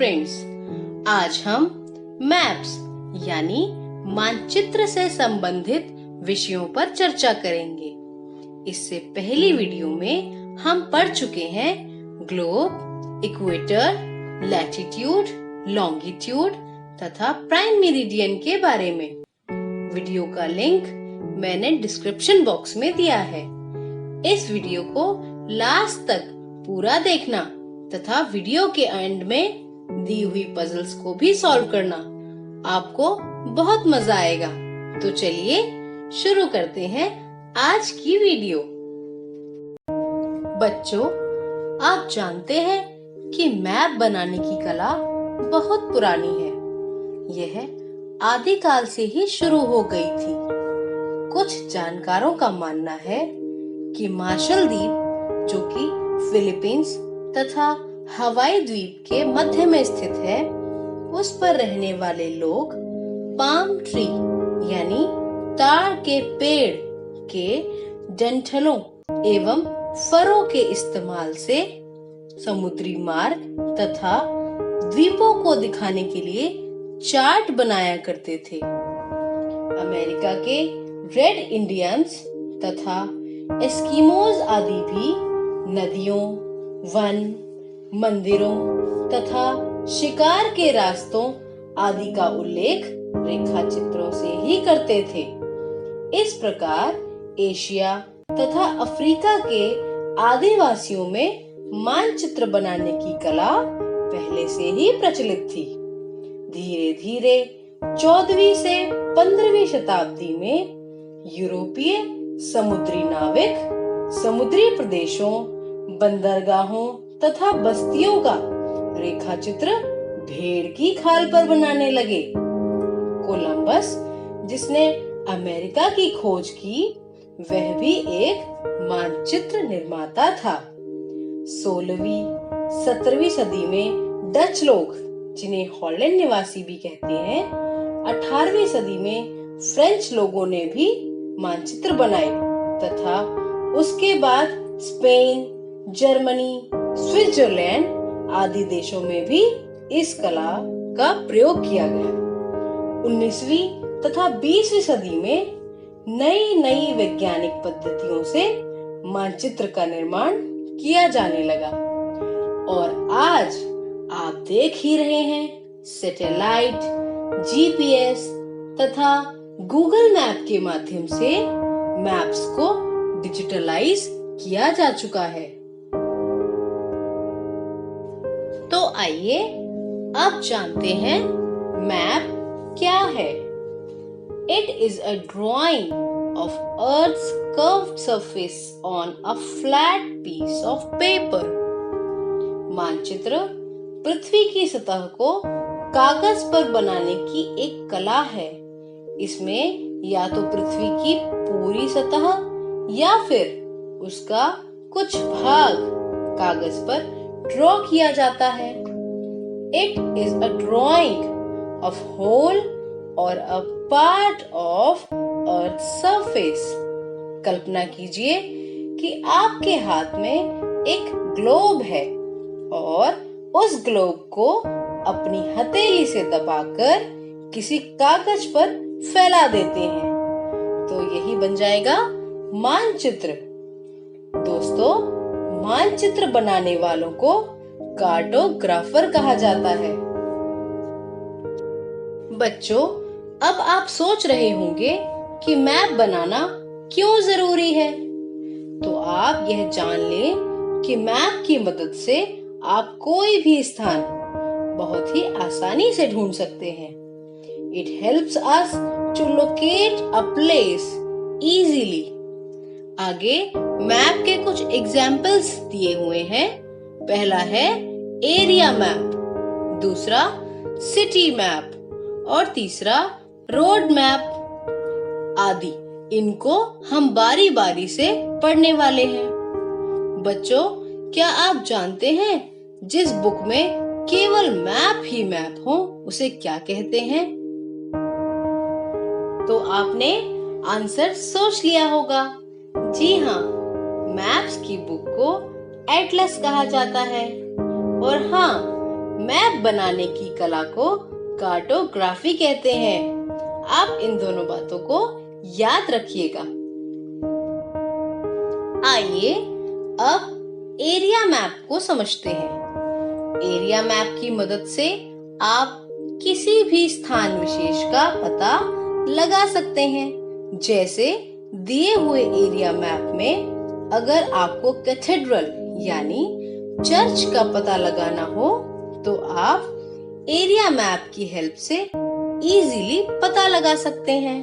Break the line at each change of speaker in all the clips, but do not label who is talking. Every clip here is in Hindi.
फ्रेंड्स, आज हम मैप्स यानी मानचित्र से संबंधित विषयों पर चर्चा करेंगे। इससे पहली वीडियो में हम पढ़ चुके हैं ग्लोब, इक्वेटर, लैटिट्यूड, लॉन्गिट्यूड तथा प्राइम मेरिडियन के बारे में। वीडियो का लिंक मैंने डिस्क्रिप्शन बॉक्स में दिया है। इस वीडियो को लास्ट तक पूरा देखना तथा वीडियो के एंड में दी हुई पजल्स को भी सॉल्व करना। आपको बहुत मजा आएगा। तो चलिए शुरू करते हैं आज की वीडियो। बच्चों, आप जानते हैं कि मैप बनाने की कला बहुत पुरानी है। यह आदिकाल से ही शुरू हो गई थी। कुछ जानकारों का मानना है कि मार्शल द्वीप, जो कि फिलीपींस तथा हवाई द्वीप के मध्य में स्थित है, उस पर रहने वाले लोग पाम ट्री यानी ताड़ के पेड़ के डंठलों एवं फरों के इस्तेमाल से समुद्री मार्ग तथा द्वीपों को दिखाने के लिए चार्ट बनाया करते थे। अमेरिका के रेड इंडियंस तथा एस्किमोज आदि भी नदियों, वन, मंदिरों तथा शिकार के रास्तों आदि का उल्लेख रेखा चित्रों से ही करते थे। इस प्रकार एशिया तथा अफ्रीका के आदिवासियों में मानचित्र बनाने की कला पहले से ही प्रचलित थी। धीरे धीरे 14वीं से 15वीं शताब्दी में यूरोपीय समुद्री नाविक समुद्री प्रदेशों, बंदरगाहों तथा बस्तियों का रेखा चित्र भेड़ की खाल पर बनाने लगे। कोलंबस, जिसने अमेरिका की खोज की, वह भी एक मानचित्र निर्माता था। 16वीं 17वीं सदी में डच लोग, जिन्हें हॉलैंड निवासी भी कहते हैं, 18वीं सदी में फ्रेंच लोगों ने भी मानचित्र बनाए तथा उसके बाद स्पेन, जर्मनी, स्विट्जरलैंड आदि देशों में भी इस कला का प्रयोग किया गया। 19वीं तथा 20वीं सदी में नई नई वैज्ञानिक पद्धतियों से मानचित्र का निर्माण किया जाने लगा और आज आप देख ही रहे हैं सैटेलाइट, जीपीएस तथा गूगल मैप के माध्यम से मैप्स को डिजिटलाइज किया जा चुका है। तो आइए अब जानते हैं मैप क्या है। It is a drawing of Earth's curved surface on a flat piece of paper. मानचित्र पृथ्वी की सतह को कागज पर बनाने की एक कला है। इसमें या तो पृथ्वी की पूरी सतह या फिर उसका कुछ भाग कागज पर ड्रॉ किया जाता है। It is a drawing of whole or a part of Earth's surface. कल्पना कीजिए कि आपके हाथ में एक ग्लोब है और उस ग्लोब को अपनी हथेली से दबाकर किसी कागज पर फैला देते हैं, तो यही बन जाएगा मानचित्र। दोस्तों, मानचित्र बनाने वालों को कार्टोग्राफर कहा जाता है। बच्चों, अब आप सोच रहे होंगे कि मैप बनाना क्यों जरूरी है। तो आप यह जान लें कि मैप की मदद से आप कोई भी स्थान बहुत ही आसानी से ढूंढ सकते हैं। It helps us to locate a place easily. आगे मैप के कुछ एग्जाम्पल्स दिए हुए हैं। पहला है एरिया मैप, दूसरा सिटी मैप और तीसरा रोड मैप आदि। इनको हम बारी बारी से पढ़ने वाले हैं। बच्चों, क्या आप जानते हैं जिस बुक में केवल मैप ही मैप हो उसे क्या कहते हैं? तो आपने आंसर सोच लिया होगा। जी हाँ, मैप्स की बुक को एटलस कहा जाता है। और हाँ, मैप बनाने की कला को कार्टोग्राफी कहते हैं। आप इन दोनों बातों को याद रखिएगा। आइए अब एरिया मैप को समझते हैं। एरिया मैप की मदद से आप किसी भी स्थान विशेष का पता लगा सकते हैं। जैसे दिए हुए एरिया मैप में अगर आपको कैथेड्रल यानी चर्च का पता लगाना हो तो आप एरिया मैप की हेल्प से इजीली पता लगा सकते हैं।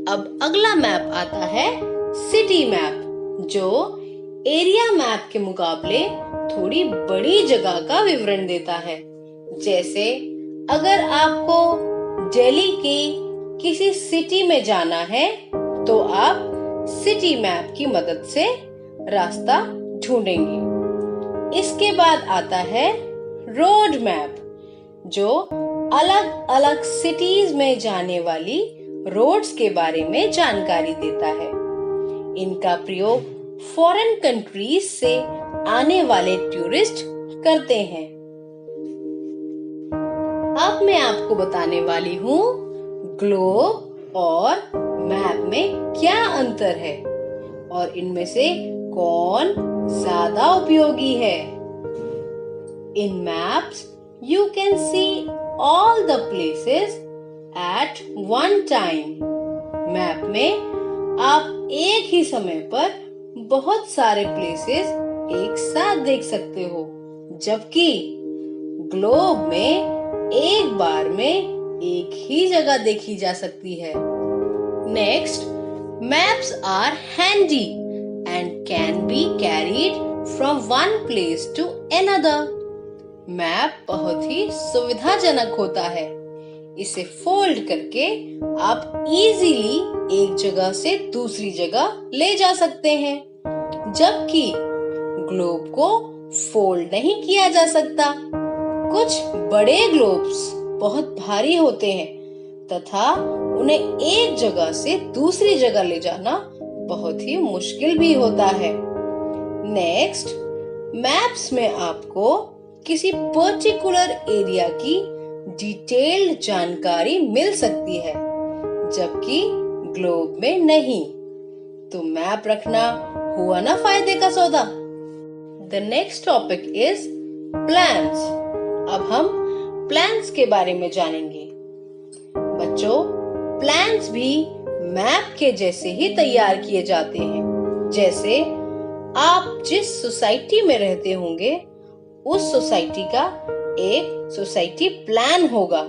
अब अगला मैप आता है सिटी मैप, जो एरिया मैप के मुकाबले थोड़ी बड़ी जगह का विवरण देता है। जैसे अगर आपको दिल्ली के किसी सिटी में जाना है तो आप सिटी मैप की मदद से रास्ता ढूंढेंगे। इसके बाद आता है रोड मैप, जो अलग अलग सिटीज में जाने वाली रोड्स के बारे में जानकारी देता है। इनका प्रयोग फॉरेन कंट्रीज से आने वाले टूरिस्ट करते हैं। अब मैं आपको बताने वाली हूँ ग्लोब और मैप में क्या अंतर है और इनमें से कौन ज्यादा उपयोगी है। In maps, you can see all the places at one time. Map में आप एक ही समय पर बहुत सारे प्लेसेस एक साथ देख सकते हो, जबकि ग्लोब में एक बार में एक ही जगह देखी जा सकती है। Next, maps are handy and can be carried from one place to another. Map बहुत ही सुविधाजनक होता है। इसे फोल्ड करके आप इजीली एक जगह से दूसरी जगह ले जा सकते हैं, जबकि ग्लोब को फोल्ड नहीं किया जा सकता। कुछ बड़े ग्लोब्स बहुत भारी होते हैं तथा उन्हें एक जगह से दूसरी जगह ले जाना बहुत ही मुश्किल भी होता है। नेक्स्ट, मैप्स में आपको किसी पर्टिकुलर एरिया की डिटेल्ड जानकारी मिल सकती है, जबकि ग्लोब में नहीं। तो मैप रखना हुआ ना फायदे का सौदा। The next topic is plans. अब हम प्लान्स के बारे में जानेंगे। बच्चों, प्लान्स भी मैप के जैसे ही तैयार किए जाते हैं। जैसे आप जिस सोसाइटी में रहते होंगे उस सोसाइटी का एक सोसाइटी प्लान होगा।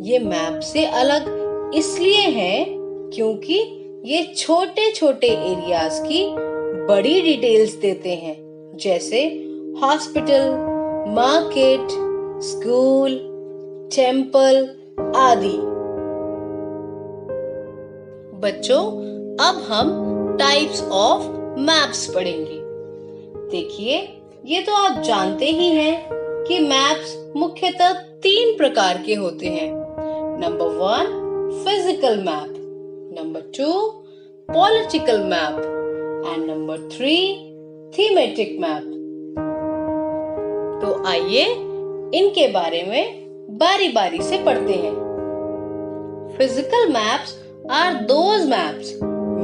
ये मैप से अलग इसलिए है क्योंकि ये छोटे छोटे एरियाज की बड़ी डिटेल्स देते हैं, जैसे हॉस्पिटल, मार्केट, स्कूल, टेम्पल आदि। बच्चों, अब हम टाइप्स ऑफ मैप्स पढ़ेंगे। देखिए, ये तो आप जानते ही हैं कि मैप्स मुख्यतः 3 प्रकार के होते हैं। Number 1 physical map, number 2 political map and number 3 thematic map. तो आइए इनके बारे में बारी बारी से पढ़ते हैं। Physical maps are those maps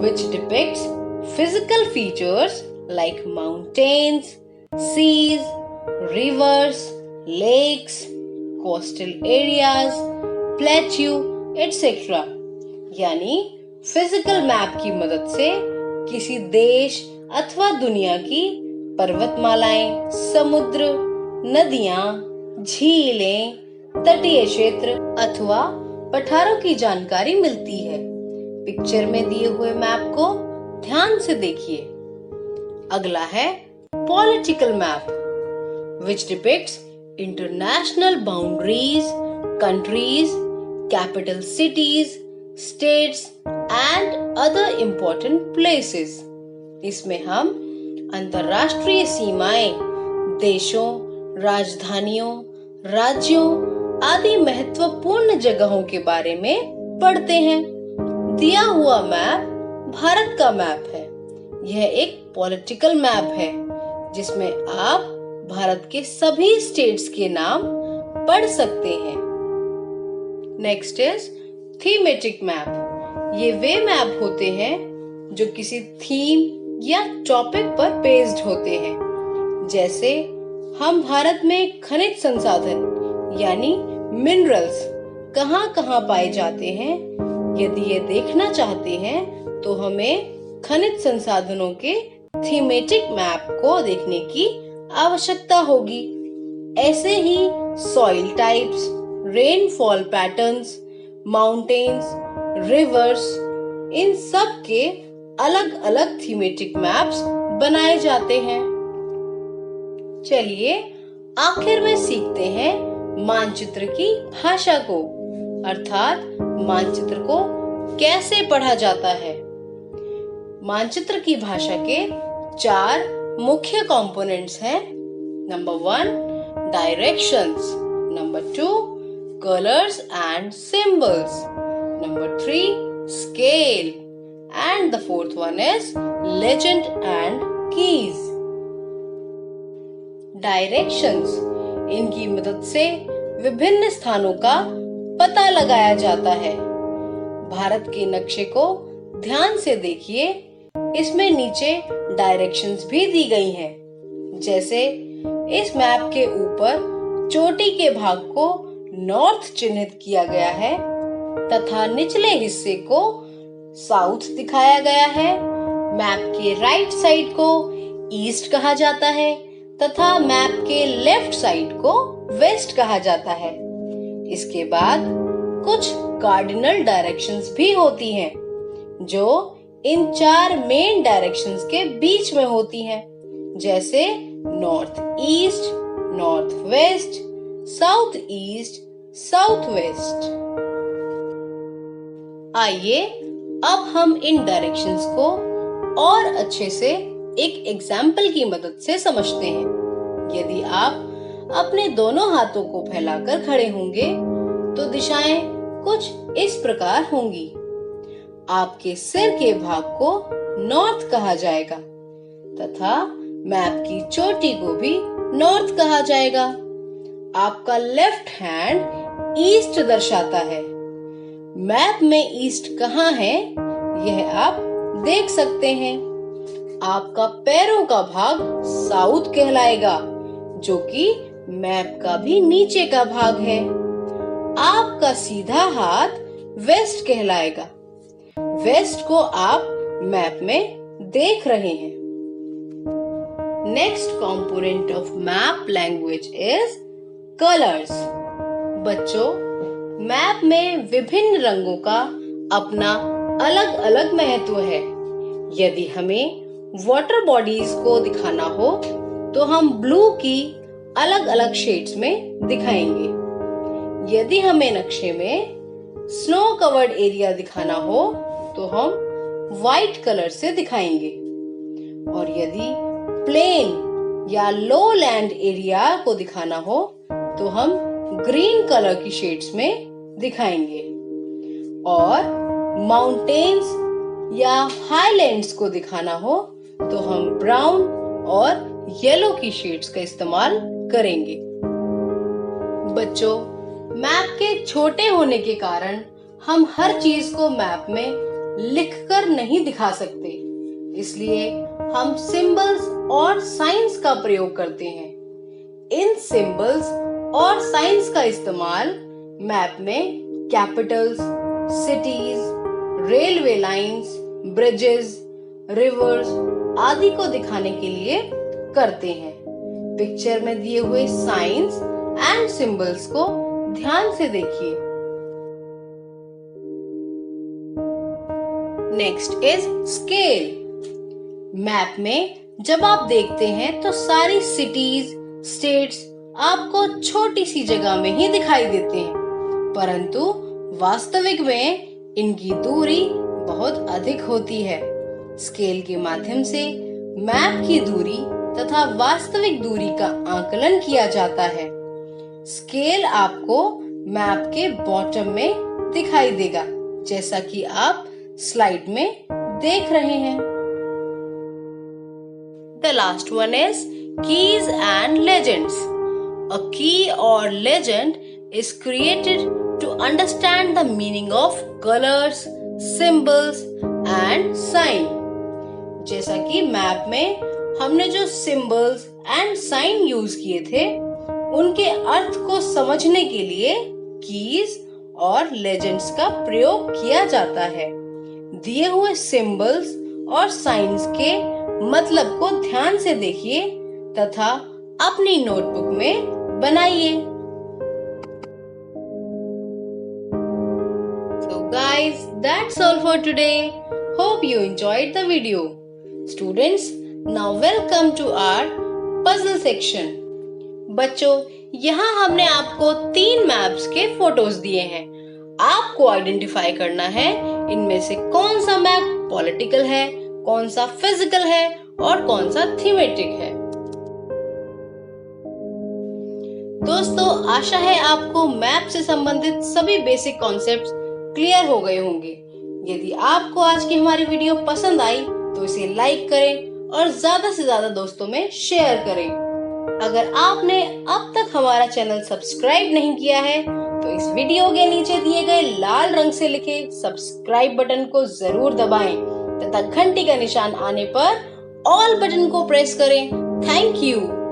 which depicts physical features like mountains, seas, rivers, lakes, coastal areas, plateau, etc. यानी फिजिकल मैप की मदद से किसी देश अथवा दुनिया की पर्वतमालाएं, समुद्र, नदियां, झीलें, तटीय क्षेत्र अथवा पठारों की जानकारी मिलती है। पिक्चर में दिए हुए मैप को ध्यान से देखिए। अगला है political map, which depicts international boundaries, countries, capital cities, states and other important places. इसमें हम अंतर्राष्ट्रीय सीमाएं, देशों, राजधानियों, राज्यों आदि महत्वपूर्ण जगहों के बारे में पढ़ते हैं। दिया हुआ मैप भारत का मैप है। यह एक पॉलिटिकल मैप है जिसमें आप भारत के सभी स्टेट्स के नाम पढ़ सकते हैं। Next is thematic map. ये वे मैप होते हैं जो किसी थीम या टॉपिक पर बेस्ड होते हैं। जैसे हम भारत में खनिज संसाधन यानी मिनरल्स कहाँ-कहाँ पाए जाते हैं, यदि ये देखना चाहते हैं तो हमें खनिज संसाधनों के थीमेटिक मैप को देखने की आवश्यकता होगी। ऐसे ही soil types, rainfall patterns, mountains, rivers, इन सब के अलग-अलग थीमेटिक मैप्स बनाए जाते हैं। चलिए आखिर में सीखते हैं मानचित्र की भाषा को, अर्थात मानचित्र को कैसे पढ़ा जाता है। मानचित्र की भाषा के 4 मुख्य कंपोनेंट्स हैं। Number 1 directions, number 2 colours and symbols, number 3 scale and the fourth one is legend and keys. Directions, इनकी मदद से विभिन्न स्थानों का पता लगाया जाता है। भारत के नक्शे को ध्यान से देखिए, इसमें नीचे डायरेक्शंस भी दी गई हैं। जैसे इस मैप के ऊपर चोटी के भाग को नॉर्थ चिन्हित किया गया है तथा निचले हिस्से को साउथ दिखाया गया है। मैप के राइट साइड को ईस्ट कहा जाता है तथा मैप के लेफ्ट साइड को वेस्ट कहा जाता है। इसके बाद कुछ कार्डिनल डायरेक्शंस भी होती हैं जो इन 4 मेन डायरेक्शंस के बीच में होती हैं। जैसे north east, north west, south east, south west. आइए अब हम इन डायरेक्शंस को और अच्छे से एक एग्जाम्पल की मदद से समझते हैं। यदि आप अपने दोनों हाथों को फैलाकर खड़े होंगे तो दिशाएं कुछ इस प्रकार होंगी। आपके सिर के भाग को नॉर्थ कहा जाएगा तथा मैप की चोटी को भी नॉर्थ कहा जाएगा। आपका लेफ्ट हैंड ईस्ट दर्शाता है। मैप में ईस्ट कहाँ है यह आप देख सकते हैं। आपका पैरों का भाग साउथ कहलाएगा, जो कि मैप का भी नीचे का भाग है। आपका सीधा हाथ वेस्ट कहलाएगा। वेस्ट को आप मैप में देख रहे हैं। Next component of map language is colours. बच्चों, मैप में विभिन्न रंगों का अपना अलग अलग महत्व है। यदि हमें वाटर बॉडीज को दिखाना हो तो हम ब्लू की अलग अलग शेड्स में दिखाएंगे। यदि हमें नक्शे में स्नो कवर्ड एरिया दिखाना हो तो हम व्हाइट कलर से दिखाएंगे और यदि प्लेन या लो लैंड एरिया को दिखाना हो तो हम ग्रीन कलर की शेड्स में दिखाएंगे और माउंटेन्स या हाईलैंड्स को दिखाना हो तो हम ब्राउन और येलो की शेड्स का इस्तेमाल करेंगे। बच्चों, मैप के छोटे होने के कारण हम हर चीज को मैप में लिखकर नहीं दिखा सकते, इसलिए हम सिंबल्स और साइंस का प्रयोग करते हैं। इन सिंबल्स और साइंस का इस्तेमाल मैप में Capitals, cities, railway lines, bridges, reverse आदि को दिखाने के लिए करते हैं। पिक्चर में दिए हुए साइंस एंड सिंबल्स को ध्यान से देखिए। Next is scale. मैप में जब आप देखते हैं तो सारी सिटीज, स्टेट्स आपको छोटी सी जगह में ही दिखाई देते हैं, परंतु वास्तविक में इनकी दूरी बहुत अधिक होती है। स्केल के माध्यम से मैप की दूरी तथा वास्तविक दूरी का आकलन किया जाता है। स्केल आपको मैप के बॉटम में दिखाई देगा, जैसा कि आप स्लाइड में देख रहे हैं। The last one is keys and legends. A key or legend is created to understand the meaning of colors, symbols and sign. जैसा कि मैप में हमने जो सिंबल्स एंड साइन यूज किए थे, उनके अर्थ को समझने के लिए कीज और लेजेंड्स का प्रयोग किया जाता है। दिए हुए सिंबल्स और साइंस के मतलब को ध्यान से देखिए तथा अपनी नोटबुक में बनाइए। So guys, that's all for today. Hope you enjoyed the video. Students, now welcome to our puzzle section. बच्चों, यहाँ हमने आपको 3 मैप्स के फोटोज दिए हैं। आपको आइडेंटिफाई करना है इनमें से कौन सा मैप पॉलिटिकल है, कौन सा फिजिकल है और कौन सा थीमेटिक है। दोस्तों, आशा है आपको मैप से संबंधित सभी बेसिक कॉन्सेप्ट्स क्लियर हो गए होंगे। यदि आपको आज की हमारी वीडियो पसंद आई तो इसे लाइक करें और ज्यादा से ज्यादा दोस्तों में शेयर करें। अगर आपने अब तक हमारा चैनल सब्सक्राइब नहीं किया है तो इस वीडियो के नीचे दिए गए लाल रंग से लिखे सब्सक्राइब बटन को जरूर दबाएं तथा घंटी का निशान आने पर ऑल बटन को प्रेस करें। Thank you.